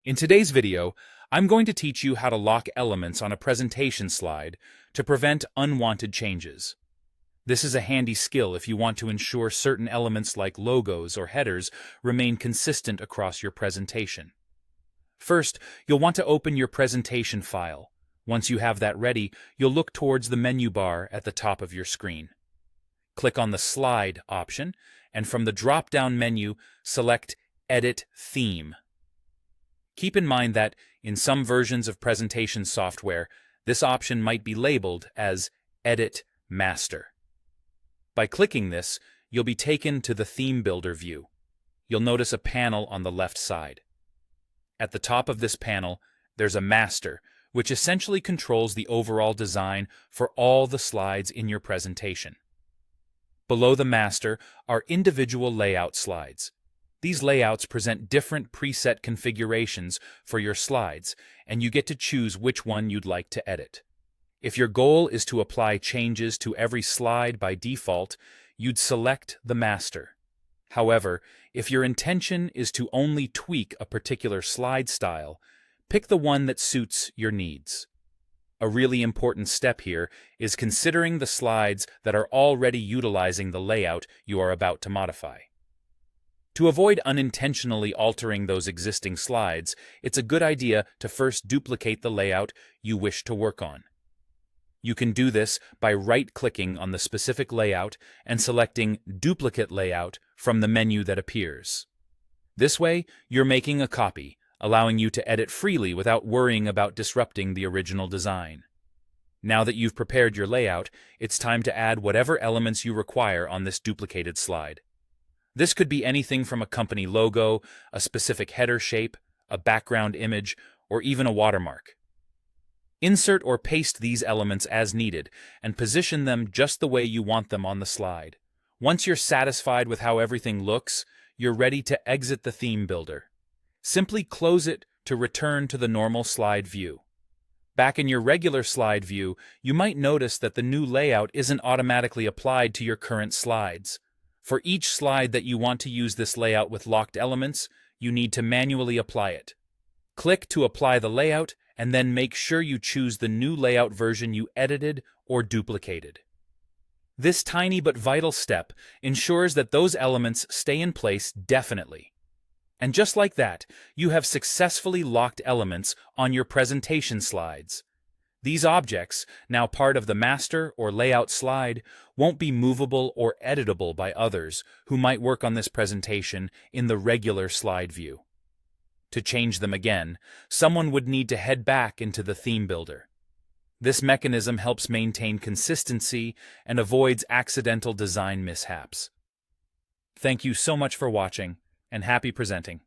In today's video, I'm going to teach you how to lock elements on a presentation slide to prevent unwanted changes. This is a handy skill if you want to ensure certain elements like logos or headers remain consistent across your presentation. First, you'll want to open your presentation file. Once you have that ready, you'll look towards the menu bar at the top of your screen. Click on the Slide option, and from the drop-down menu, select Edit Theme. Keep in mind that, in some versions of presentation software, this option might be labeled as Edit Master. By clicking this, you'll be taken to the Theme Builder view. You'll notice a panel on the left side. At the top of this panel, there's a master, which essentially controls the overall design for all the slides in your presentation. Below the master are individual layout slides. These layouts present different preset configurations for your slides, and you get to choose which one you'd like to edit. If your goal is to apply changes to every slide by default, you'd select the master. However, if your intention is to only tweak a particular slide style, pick the one that suits your needs. A really important step here is considering the slides that are already utilizing the layout you are about to modify. To avoid unintentionally altering those existing slides, it's a good idea to first duplicate the layout you wish to work on. You can do this by right-clicking on the specific layout and selecting Duplicate Layout from the menu that appears. This way, you're making a copy, allowing you to edit freely without worrying about disrupting the original design. Now that you've prepared your layout, it's time to add whatever elements you require on this duplicated slide. This could be anything from a company logo, a specific header shape, a background image, or even a watermark. Insert or paste these elements as needed and position them just the way you want them on the slide. Once you're satisfied with how everything looks, you're ready to exit the theme builder. Simply close it to return to the normal slide view. Back in your regular slide view, you might notice that the new layout isn't automatically applied to your current slides. For each slide that you want to use this layout with locked elements, you need to manually apply it. Click to apply the layout, and then make sure you choose the new layout version you edited or duplicated. This tiny but vital step ensures that those elements stay in place definitely. And just like that, you have successfully locked elements on your presentation slides. These objects, now part of the master or layout slide, won't be movable or editable by others who might work on this presentation in the regular slide view. To change them again, someone would need to head back into the theme builder. This mechanism helps maintain consistency and avoids accidental design mishaps. Thank you so much for watching, and happy presenting.